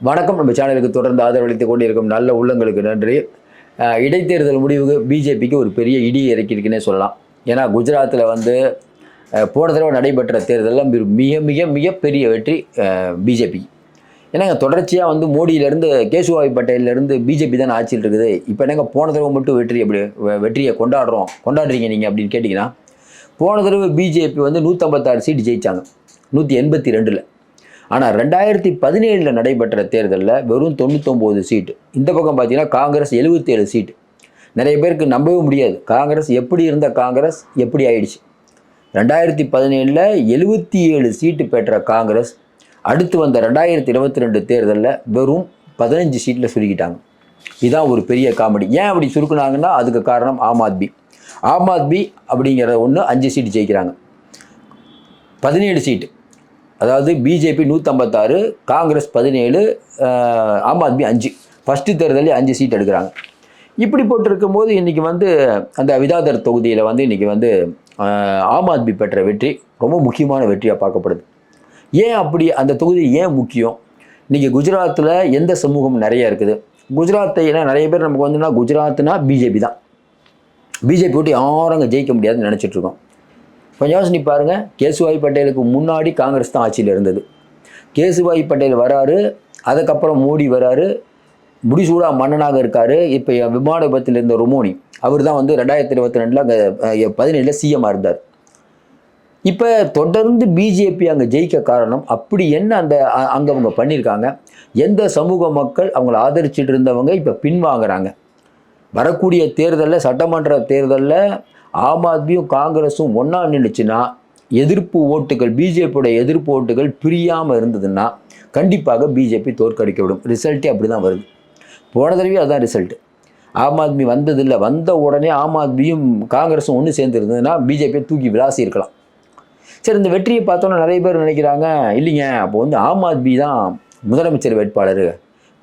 வணக்கம். நம்ம சேனலுக்கு தொடர்ந்து ஆதரவளித்துக் கொண்டிருக்கும் நல்ல உள்ளங்களுக்கு நன்றி. இடைத்தேர்தல் முடிவுக்கு பிஜேபிக்கு ஒரு பெரிய இடி இறக்கியிருக்குன்னே சொல்லலாம். ஏன்னா குஜராத்தில் வந்து போன தடவை நடைபெற்ற தேர்தலில் மிக மிக மிகப்பெரிய வெற்றி பிஜேபி. ஏன்னா தொடர்ச்சியாக வந்து மோடியிலேருந்து கேசுபாய் பட்டேலிருந்து பிஜேபி தான் ஆட்சியில் இருக்குது. இப்போ என்னங்க போன தடவை மட்டும் வெற்றியை கொண்டாடுறீங்க நீங்கள் அப்படின்னு கேட்டிங்கன்னா, போன தடவை பிஜேபி வந்து 156 சீட்டு ஜெயித்தாங்க 182. ஆனால் 2017 நடைபெற்ற தேர்தலில் வெறும் 99 சீட்டு. இந்த பக்கம் பார்த்தீங்கன்னா காங்கிரஸ் 77 சீட்டு. நிறைய பேருக்கு நம்பவே முடியாது, காங்கிரஸ் எப்படி இருந்த காங்கிரஸ் எப்படி ஆயிடுச்சு. 2017 77 சீட்டு பெற்ற காங்கிரஸ் அடுத்து வந்த 2022 தேர்தலில் வெறும் 15 சீட்டில் சுருக்கிட்டாங்க. இதுதான் ஒரு பெரிய காமெடி. ஏன் அப்படி சுருக்குனாங்கன்னா அதுக்கு காரணம் ஆம் ஆத்மி அப்படிங்கிற ஒன்று 5 சீட்டு ஜெயிக்கிறாங்க. 17 சீட்டு, அதாவது பிஜேபி 156, காங்கிரஸ் 17, ஆம் ஆத்மி 5. ஃபஸ்ட்டு தேர்தலில் 5 சீட் எடுக்கிறாங்க. இப்படி போட்டிருக்கும் போது இன்றைக்கி வந்து அந்த விதாதர் தொகுதியில் வந்து இன்றைக்கி வந்து ஆம் ஆத்மி பெற்ற வெற்றி ரொம்ப முக்கியமான வெற்றியாக பார்க்கப்படுது. ஏன் அப்படி அந்த தொகுதி ஏன் முக்கியம்? இன்றைக்கி குஜராத்தில் எந்த சமூகம் நிறைய இருக்குது. குஜராத்தை ஏன்னா நிறைய பேர் நமக்கு வந்துன்னா குஜராத்னா பிஜேபி தான். பிஜேபி விட்டு யாரும் அங்கே ஜெயிக்க முடியாதுன்னு நினச்சிட்ருக்கோம். கொஞ்சம் யோசனை பாருங்கள், கேசுபாய் பட்டேலுக்கு முன்னாடி காங்கிரஸ் தான் ஆட்சியில் இருந்தது. கேசுபாய் பட்டேல் வராரு, அதுக்கப்புறம் மோடி வராரு, முடிசூடா மன்னனாக இருக்கார். இப்போ விமான விபத்தில் இருந்த ரொமோனி அவர் தான் வந்து 2022 அங்கே 17 சிஎம்மாக இருந்தார். இப்போ தொடர்ந்து பிஜேபி அங்கே ஜெயிக்க காரணம் அப்படி என்ன அங்கே அவங்க பண்ணியிருக்காங்க. எந்த சமூக மக்கள் அவங்கள ஆதரிச்சுட்டு இருந்தவங்க இப்போ பின்வாங்குறாங்க. வரக்கூடிய தேர்தலில், சட்டமன்ற தேர்தலில் ஆம் ஆத்மியும் காங்கிரஸும் ஒன்றா நின்றுச்சுன்னா எதிர்ப்பு ஓட்டுகள், பிஜேபியோட எதிர்ப்பு ஓட்டுகள் பிரியாமல் இருந்ததுன்னா கண்டிப்பாக பிஜேபி தோற்கடிக்கப்படும். ரிசல்ட்டே அப்படி தான் வருது. போன தடவையும் அதுதான் ரிசல்ட்டு. ஆம் ஆத்மி வந்ததில்லை, வந்த உடனே ஆம் ஆத்மியும் காங்கிரஸும் ஒன்று சேர்ந்து இருந்ததுன்னா பிஜேபியை தூக்கி விளாசி இருக்கலாம். சரி, இந்த வெற்றியை பார்த்தோன்னா நிறைய பேர் நினைக்கிறாங்க, இல்லைங்க அப்போ வந்து ஆம் ஆத்மி தான் முதலமைச்சர் வேட்பாளர்,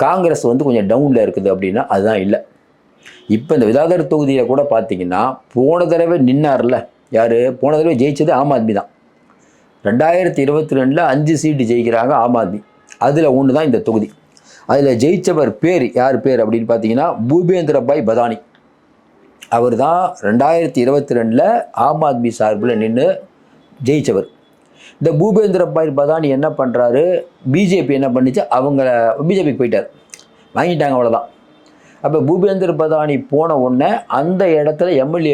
காங்கிரஸ் வந்து கொஞ்சம் டவுனில் இருக்குது அப்படின்னா அதுதான் இல்லை. இப்போ இந்த விதாதர் தொகுதியில் கூட பார்த்தீங்கன்னா போன தடவை நின்னார்ல யார், போன தடவை ஜெயிச்சது ஆம் ஆத்மி தான். 2022 5 சீட்டு ஜெயிக்கிறாங்க ஆம் ஆத்மி. அதில் ஒன்று தான் இந்த தொகுதி. அதில் ஜெயித்தவர் பேர் யார் பேர் அப்படின்னு பார்த்தீங்கன்னா பூபேந்திர பாய் பதானி. அவர் தான் 2022 ஆம் ஆத்மி சார்பில் நின்று ஜெயித்தவர். இந்த பூபேந்திர பாய் பதானி என்ன பண்ணுறாரு, பிஜேபி என்ன பண்ணிச்சு, பிஜேபிக்கு போயிட்டார், வாங்கிட்டாங்க, அவ்வளோதான். அப்போ பூபேந்திர பதானி போன உடனே அந்த இடத்துல எம்எல்ஏ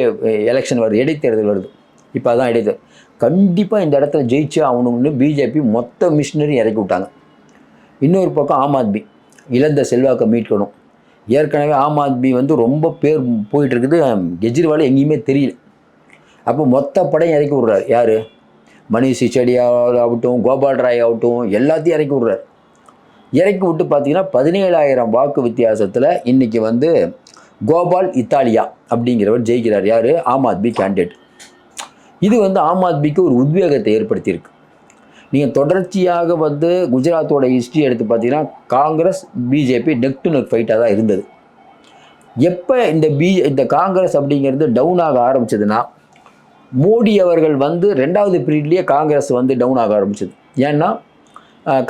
எலெக்ஷன் வருது, இடைத்தேர்தல் வருது. இப்போ அதான் இடைத்தேர்தல். கண்டிப்பாக இந்த இடத்துல ஜெயிச்சு ஆகணும்னு பிஜேபி மொத்த மிஷினரி இறக்கி விட்டாங்க. இன்னொரு பக்கம் ஆம் ஆத்மி இழந்த செல்வாக்கை மீட்கணும். ஏற்கனவே ஆம் ஆத்மி வந்து ரொம்ப பேர் போயிட்டுருக்குது, கெஜ்ரிவால் எங்கேயுமே தெரியல. அப்போ மொத்த படையும் இறக்கி விட்றாரு. யார், மணிஷ் சிசோடியா ஆகட்டும், கோபால் ராய் ஆகட்டும், எல்லாத்தையும் இறக்கி விட்றாரு. இறக்கி விட்டு பார்த்தீங்கன்னா 17,000 வாக்கு வித்தியாசத்தில் இன்றைக்கி வந்து கோபால் இத்தாலியா அப்படிங்கிறவர் ஜெயிக்கிறார். யார், ஆம் ஆத்மி கேண்டிடேட். இது வந்து ஆம் ஆத்மிக்கு ஒரு உத்வேகத்தை ஏற்படுத்தியிருக்கு. நீங்கள் தொடர்ச்சியாக வந்து குஜராத்தோட ஹிஸ்ட்ரி எடுத்து பார்த்தீங்கன்னா Congress BJP neck to neck ஃபைட்டாக தான் இருந்தது. எப்போ இந்த காங்கிரஸ் அப்படிங்கிறது டவுன் ஆக ஆரம்பிச்சதுன்னா மோடி அவர்கள் வந்து 2வது பீரியட்லேயே காங்கிரஸ் வந்து டவுன் ஆக ஆரம்பிச்சது. ஏன்னா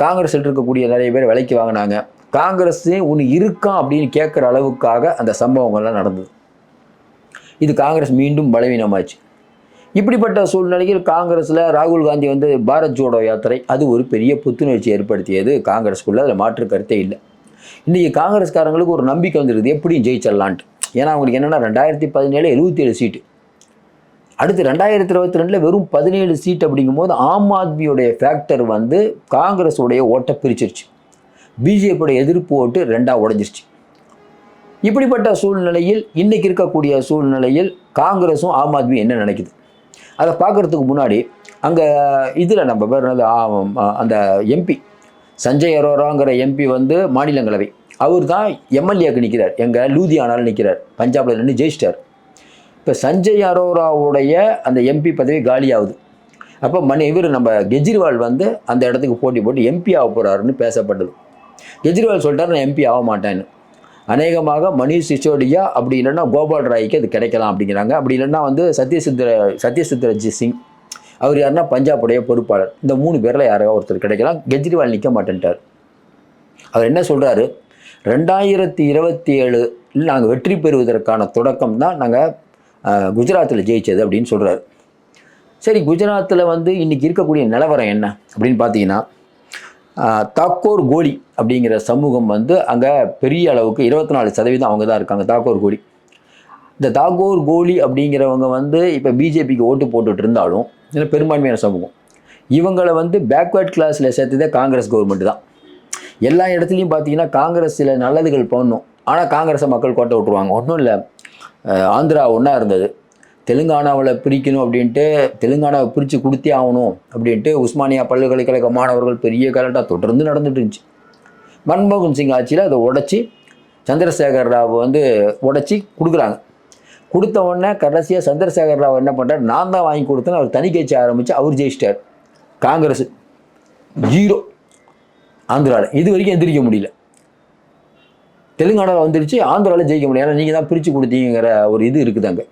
காங்கிரஸில் இருக்கக்கூடிய நிறைய பேர் விலைக்கு வாங்கினாங்க. காங்கிரஸே ஒன்று இருக்கா அப்படின்னு கேட்குற அளவுக்காக அந்த சம்பவங்கள்லாம் நடந்தது. இது காங்கிரஸ் மீண்டும் பலவீனமாச்சு. இப்படிப்பட்ட சூழ்நிலையில் காங்கிரஸில் ராகுல் காந்தி வந்து பாரத் ஜோடோ யாத்திரை, அது ஒரு பெரிய புத்துணர்ச்சி ஏற்படுத்தியது காங்கிரஸுக்குள்ளே. அதில் மாற்று கருத்தே இல்லை. இன்றைக்கி காங்கிரஸ்காரங்களுக்கு ஒரு நம்பிக்கை வந்துருக்குது, எப்படியும் ஜெயிச்சிடலான்ட்டு. ஏன்னா அவங்களுக்கு என்னென்னா 2017 77 சீட்டு, அடுத்து 2022 வெறும் 17 சீட். அப்படிங்கும்போது ஆம் ஆத்மியோடைய ஃபேக்டர் வந்து காங்கிரஸோடைய ஓட்டை பிரிச்சிருச்சு. பிஜேபியோடைய எதிர்ப்பு ஓட்டு 2ஆக உடைஞ்சிருச்சு. இப்படிப்பட்ட சூழ்நிலையில் இன்றைக்கி இருக்கக்கூடிய சூழ்நிலையில் காங்கிரஸும் ஆம் ஆத்மி என்ன நினைக்குது அதை பார்க்குறதுக்கு முன்னாடி அங்கே இதில் நம்ம பேர் அந்த எம்பி சஞ்சய் அரோராங்கிற எம்பி வந்து மாநிலங்களவை, அவர் தான் எம்எல்ஏக்கு நிற்கிறார். எங்கள் லூதியானாவில் நிற்கிறார், பஞ்சாபில் நின்று ஜெயிச்சிட்டார். இப்போ சஞ்சய் அரோராவுடைய அந்த எம்பி பதவி காலியாகுது. அப்போ இவர் நம்ம கெஜ்ரிவால் வந்து அந்த இடத்துக்கு போட்டு எம்பி ஆக போகிறாருன்னு பேசப்பட்டது. கெஜ்ரிவால் சொல்லிட்டார், நான் எம்பி ஆக மாட்டேன்னு. அநேகமாக மணிஷ் சிசோடியா அப்படி இல்லைன்னா கோபால் ராய்க்கு அது கிடைக்கலாம் அப்படிங்கிறாங்க. அப்படி இல்லைன்னா வந்து சத்யசித்ரஜி சிங் அவர் யாருன்னா பஞ்சாபுடைய பொறுப்பாளர். இந்த 3 பேரில் யாராவது ஒருத்தர் கிடைக்கலாம். கெஜ்ரிவால் நிற்க மாட்டேன்ட்டார். அவர் என்ன சொல்கிறாரு, 2027 நாங்கள் வெற்றி பெறுவதற்கான தொடக்கம் தான் நாங்கள் குஜராத்தில் ஜெயித்தது அப்படின்னு சொல்கிறாரு. சரி, குஜராத்தில் வந்து இன்றைக்கி இருக்கக்கூடிய நிலவரம் என்ன அப்படின்னு பார்த்தீங்கன்னா, தாக்கூர் கோலி அப்படிங்கிற சமூகம் வந்து அங்கே பெரிய அளவுக்கு 24% அவங்க தான் இருக்காங்க. தாக்கூர் கோலி, இந்த தாக்கூர் கோலி அப்படிங்கிறவங்க வந்து இப்போ பிஜேபிக்கு ஓட்டு போட்டுட்டு இருந்தாலும் இதில் பெரும்பான்மையான சமூகம். இவங்களை வந்து பேக்வேர்ட் கிளாஸில் சேர்த்ததே காங்கிரஸ் கவர்மெண்ட் தான். எல்லா இடத்துலையும் பார்த்தீங்கன்னா காங்கிரஸ் சில நல்லதுகள் பண்ணணும், ஆனால் காங்கிரஸை மக்கள் கோட்டை விட்டுருவாங்க. ஒன்றும் இல்லை, ஆந்திரா ஒன்றா இருந்தது, தெலுங்கானாவில் பிரிக்கணும் அப்படின்ட்டு தெலுங்கானாவை பிரித்து கொடுத்தே ஆகணும் அப்படின்ட்டு உஸ்மானியா பல்கலைக்கழக மாணவர்கள் பெரிய கலட்டாக தொடர்ந்து நடந்துட்டு இருந்துச்சு. மன்மோகன் சிங் ஆட்சியில் அதை உடச்சி சந்திரசேகர் ராவ் வந்து உடச்சி கொடுக்குறாங்க. கொடுத்த உடனே கடைசியாக சந்திரசேகர் ராவ் என்ன பண்ணுறாரு, நான் தான் வாங்கி கொடுத்தேன்னு அவர் தனி கட்சி ஆரம்பித்து அவர் ஜெயிச்சிட்டார். காங்கிரஸ் 0 ஆந்திராவில் இது வரைக்கும் எந்திரிக்க முடியல. தெலுங்கானாவில் வந்துருச்சு, ஆந்திராவில் ஜெயிக்க முடியாது, ஏன்னா நீங்கள் தான் பிரித்து கொடுத்தீங்கிற ஒரு இது இருக்குது அங்கே.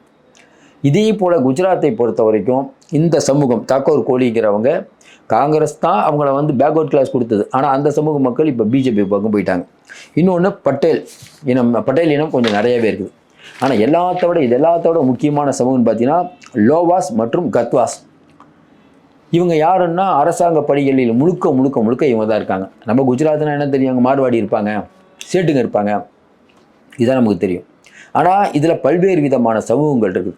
இதே போல் குஜராத்தை பொறுத்த வரைக்கும் இந்த சமூகம் தாக்கூர் கோலிங்கிறவங்க காங்கிரஸ் தான் அவங்கள வந்து பேக்வர்ட் கிளாஸ் கொடுத்தது, ஆனால் அந்த சமூக மக்கள் இப்போ பிஜேபி பக்கம் போயிட்டாங்க. இன்னொன்று பட்டேல் இனம் கொஞ்சம் நிறையவே இருக்குது. ஆனால் எல்லாத்தோட முக்கியமான சமூகம்னு பார்த்தீங்கன்னா லோவாஸ் மற்றும் கத்வாஸ். இவங்க யாருன்னா அரசாங்க பணிகளில் முழுக்க இவங்க தான் இருக்காங்க. நம்ம குஜராத்னா என்ன தெரியும், அங்கே மார்வாடி இருப்பாங்க, சேட்டுங்க இருப்பாங்க, இதுதான் நமக்கு தெரியும். ஆனால் இதில் பல்வேறு விதமான சமூகங்கள் இருக்குது.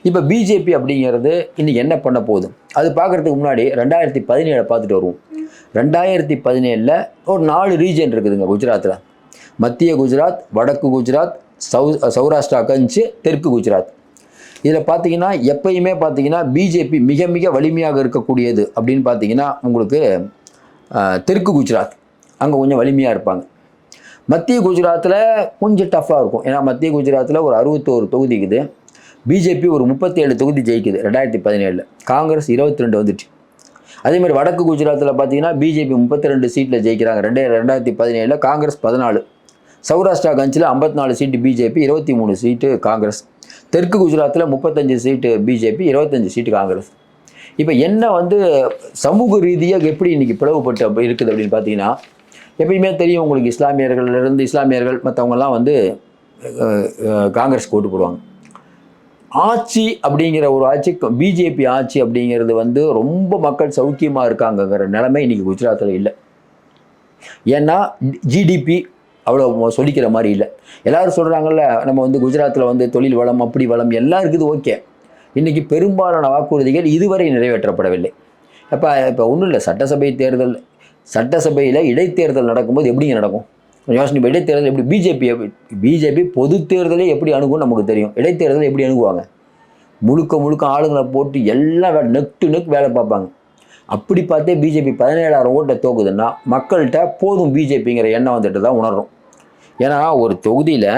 இப்போ பிஜேபி அப்படிங்கிறது இன்றைக்கி என்ன பண்ண போகுது அது பார்க்குறதுக்கு முன்னாடி 2017 பார்த்துட்டு வருவோம். 2017 ஒரு 4 ரீஜன் இருக்குதுங்க குஜராத்தில். மத்திய குஜராத், வடக்கு குஜராத், சௌராஷ்டிரா கஞ்ச், தெற்கு குஜராத். இதில் பார்த்தீங்கன்னா எப்பயுமே பார்த்தீங்கன்னா பிஜேபி மிக மிக வலிமையாக இருக்கக்கூடியது அப்படின்னு பார்த்தீங்கன்னா உங்களுக்கு தெற்கு குஜராத், அங்கே கொஞ்சம் வலிமையாக இருப்பாங்க. மத்திய குஜராத்தில் கொஞ்சம் டஃப்பாக இருக்கும், ஏன்னா மத்திய குஜராத்தில் ஒரு 61 தொகுதி இருக்குது. பிஜேபி ஒரு 37 தொகுதி ஜெயிக்குது 2017. காங்கிரஸ் 22 வந்துச்சு. அதே மாதிரி வடக்கு குஜராத்தில் பார்த்தீங்கன்னா பிஜேபி 32 சீட்டில் ஜெயிக்கிறாங்க 2017, காங்கிரஸ் 14. சௌராஷ்டிரா கஞ்சில் 54 சீட்டு பிஜேபி, 23 சீட்டு காங்கிரஸ். தெற்கு குஜராத்தில் 35 சீட்டு பிஜேபி, 25 சீட்டு காங்கிரஸ். இப்போ என்ன வந்து சமூக ரீதியாக எப்படி இன்றைக்கி பிளவுபட்டு இருக்குது அப்படின்னு பார்த்தீங்கன்னா, எப்பயுமே தெரியும் உங்களுக்கு, இஸ்லாமியர்கள் மற்றவங்கெல்லாம் வந்து காங்கிரஸ் ஓட்டு போடுவாங்க. ஆட்சி அப்படிங்கிற ஒரு ஆட்சி, பிஜேபி ஆட்சி அப்படிங்கிறது வந்து ரொம்ப மக்கள் சௌக்கியமாக இருக்காங்கங்கிற நிலைமை இன்றைக்கி குஜராத்தில் இல்லை. ஏன்னா ஜிடிபி அவ்வளோ சொல்லிக்கிற மாதிரி இல்லை. எல்லோரும் சொல்கிறாங்கல்ல, நம்ம வந்து குஜராத்தில் வந்து தொழில் வளம் அப்படி வளம் எல்லாம் இருக்குது, ஓகே. இன்றைக்கி பெரும்பாலான வாக்குறுதிகள் இதுவரை நிறைவேற்றப்படவில்லை. இப்போ ஒன்றும் இல்லை, சட்டசபையில் இடைத்தேர்தல் நடக்கும்போது எப்படிங்க நடக்கும் யோசனை. இப்போ இடைத்தேர்தல் எப்படி பிஜேபி பொது தேர்தலே எப்படி அணுகும் நமக்கு தெரியும். இடைத்தேர்தல் எப்படி அணுகுவாங்க, முழுக்க ஆளுங்களை போட்டு எல்லாம் நெக் வேலை பார்ப்பாங்க. அப்படி பார்த்தே பிஜேபி 17,000 ஓட்டை தோக்குதுன்னா மக்கள்கிட்ட போதும் பிஜேபிங்கிற எண்ணம் வந்துட்டு தான் உணர்றோம். ஏன்னா ஒரு தொகுதியில்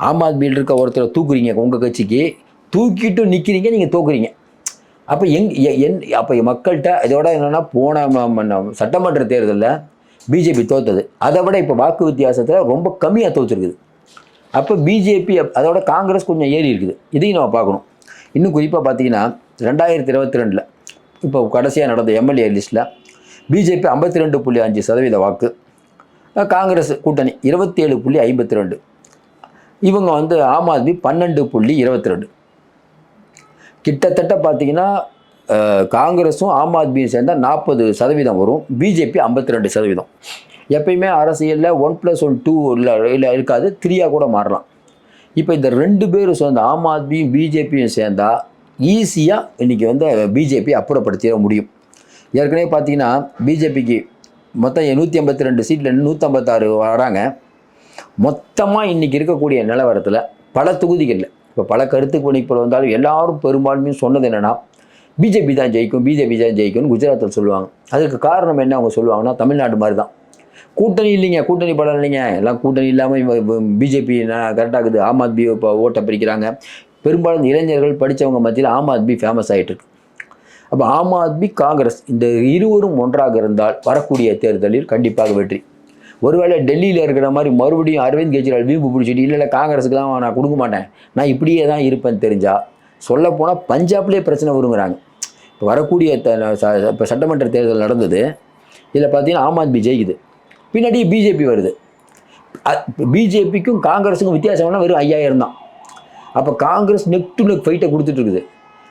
ஆம் ஆத்மியில் இருக்க ஒருத்தரை தூக்குறீங்க, உங்கள் கட்சிக்கு தூக்கிட்டு நிற்கிறீங்க, நீங்கள் தோக்குறீங்க. அப்போ அப்போ மக்கள்கிட்ட இதோட என்னென்னா, போன சட்டமன்ற தேர்தலில் பிஜேபி தோத்தது, அதை விட இப்போ வாக்கு வித்தியாசத்தில் ரொம்ப கம்மியாக தோற்றுருக்குது. அப்போ பிஜேபி அதோட காங்கிரஸ் கொஞ்சம் ஏறி இருக்குது. இதையும் நம்ம பார்க்கணும். இன்னும் குறிப்பாக பார்த்தீங்கன்னா 2022 இப்போ கடைசியாக நடந்த எம்எல்ஏ லிஸ்ட்டில் பிஜேபி 52.5% வாக்கு, காங்கிரஸ் கூட்டணி 27.52, இவங்க வந்து ஆம் ஆத்மி 12.22. கிட்டத்தட்ட பார்த்தீங்கன்னா காங்கிரஸும் ஆம் ஆத்மியும் சேர்ந்தால் 40% வரும், பிஜேபி 52%. எப்பயுமே அரசியலில் 1+1 2 இல்லை இருக்காது, 3 கூட மாறலாம். இப்போ இந்த 2 பேரும் சேர்ந்து ஆம் ஆத்மியும் பிஜேபியும் சேர்ந்தால் ஈஸியாக இன்றைக்கி வந்து பிஜேபி அப்புறப்படுத்திட முடியும். ஏற்கனவே பார்த்தீங்கன்னா பிஜேபிக்கு மொத்தம் 182 சீட்டில் 156 வராங்க. மொத்தமாக இன்றைக்கி இருக்கக்கூடிய நிலவரத்தில் பல தொகுதிகளில் இப்போ பல கருத்து கணிப்புகள் வந்தாலும் எல்லாரும் பெரும்பான்மையும் சொன்னது என்னென்னா பிஜேபி தான் ஜெயிக்கும்னு குஜராத்தில் சொல்லுவாங்க. அதுக்கு காரணம் என்ன அவங்க சொல்லுவாங்கன்னா, தமிழ்நாடு மாதிரி தான், கூட்டணி இல்லைங்க, கூட்டணி படம் இல்லைங்க, எல்லாம் கூட்டணி இல்லாமல் பிஜேபி கரெக்டாகுது, ஆம் ஆத்மி இப்போ ஓட்டை பிரிக்கிறாங்க. பெரும்பாலும் இளைஞர்கள் படித்தவங்க மத்தியில் ஆம் ஆத்மி ஃபேமஸ் ஆகிட்டு இருக்கு. அப்போ ஆம் ஆத்மி காங்கிரஸ் இந்த இருவரும் ஒன்றாக இருந்தால் வரக்கூடிய தேர்தலில் கண்டிப்பாக வெற்றி. ஒருவேளை டெல்லியில் இருக்கிற மாதிரி மறுபடியும் அரவிந்த் கெஜ்ரிவால் வீம்பு பிடிச்சிட்டு இல்லை காங்கிரஸுக்கு தான் நான் கொடுக்க மாட்டேன், நான் இப்படியே தான் இருப்பேன்னு தெரிஞ்சால், சொல்லப்போனால் பஞ்சாப்லேயே பிரச்சனை வருங்கிறாங்க. இப்போ வரக்கூடிய இப்போ சட்டமன்ற தேர்தல் நடந்தது, இதில் பார்த்தீங்கன்னா ஆம் ஆத்மி ஜெயிக்குது. பின்னாடி பிஜேபி வருது. பிஜேபிக்கும் காங்கிரஸுக்கும் வித்தியாசம்னா வெறும் 5000 தான். அப்போ காங்கிரஸ் நெக் டு நெக் ஃபைட்டை கொடுத்துட்டு இருக்குது.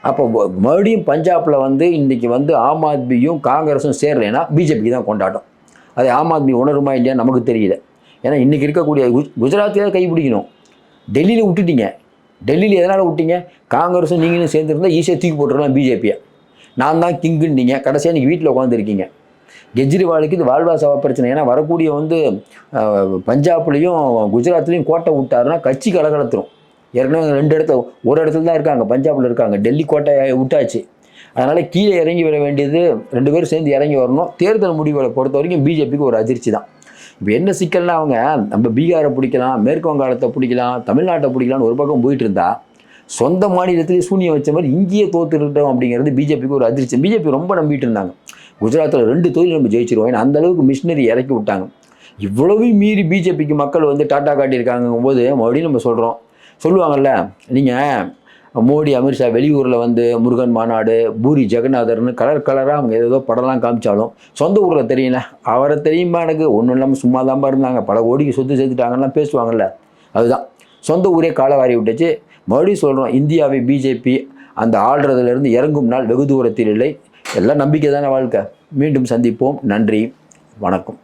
அப்போ மறுபடியும் பஞ்சாபில் வந்து இன்றைக்கி வந்து ஆம் ஆத்மியும் காங்கிரஸும் சேரலைன்னா பிஜேபிக்கு தான் கொண்டாட்டம். அதை ஆம் ஆத்மி உணருமா இல்லையா நமக்கு தெரியல. ஏன்னா இன்றைக்கி இருக்கக்கூடிய குஜராத்தில் கைப்பிடிக்கணும். டெல்லியில் விட்டுட்டீங்க. டெல்லியில் எதனால் விட்டீங்க? காங்கிரஸும் நீங்களும் சேர்ந்துருந்தால் ஈஸியாக தூக்கி போட்டுருலாம் பிஜேபியை. நான் தான் கிங்குன்னீங்க, கடைசியாக நீங்கள் வீட்டில் உட்காந்துருக்கீங்க. கெஜ்ரிவாலுக்கு இது வாழ்வாசாவ பிரச்சனை. ஏன்னா வரக்கூடிய வந்து பஞ்சாப்லேயும் குஜராத்லேயும் கோட்டை விட்டாருன்னா கட்சி கலகலத்துரும். ஏற்கனவே 2 இடத்துல, ஒரு இடத்துல தான் இருக்காங்க, பஞ்சாபில் இருக்காங்க. டெல்லி கோட்டை விட்டாச்சு. அதனால் கீழே இறங்கி வர வேண்டியது 2 பேரும் சேர்ந்து இறங்கி வரணும். தேர்தல் முடிவுகளை பொறுத்த வரைக்கும் பிஜேபிக்கு ஒரு அதிர்ச்சி தான். இப்போ என்ன சிக்கல்னா, அவங்க நம்ம பீகாரை பிடிக்கலாம், மேற்கு வங்காளத்தை பிடிக்கலாம், தமிழ்நாட்டை பிடிக்கலாம்னு ஒரு பக்கம் போயிட்டு இருந்தா, சொந்த மாநிலத்திலேயே சூனியம் வச்ச மாதிரி இங்கேயே தோத்துட்டோம் அப்படிங்கிறது பிஜேபிக்கு ஒரு அதிர்ச்சி. பிஜேபி ரொம்ப நம்பிட்டு இருந்தாங்க குஜராத்தில் 2 தொகுதியில் நம்ம ஜெயிச்சிருவோம். ஏன்னா அந்தளவுக்கு மிஷினரி இறக்கி விட்டாங்க. இவ்வளவு மீறி பிஜேபிக்கு மக்கள் வந்து டாட்டா காட்டியிருக்காங்கும் போது மறுபடியும் நம்ம சொல்லுவாங்கல்ல, நீங்கள் மோடி அமித்ஷா வெளியூரில் வந்து முருகன் மாநாடு, பூரி ஜெகநாதர்னு கலராக அவங்க ஏதோ படம்லாம் காமிச்சாலும் சொந்த ஊரில் தெரியல. அவரை தெரியுமா எனக்கு? ஒன்றும் இல்லாமல் சும்மா தான்ப்பா இருந்தாங்க, பல கோடிக்கு சொத்து சேர்த்துட்டாங்கலாம் பேசுவாங்கல்ல. அதுதான் சொந்த ஊரே காலவாரி விட்டுச்சு. மறுபடியும் சொல்கிறோம், இந்தியாவை பிஜேபி அந்த ஆள்றதுலேருந்து இறங்கும் நாள் வெகு தூரத்தில் இல்லை. எல்லாம் நம்பிக்கை தானே வாழ்க்கை. மீண்டும் சந்திப்போம். நன்றி, வணக்கம்.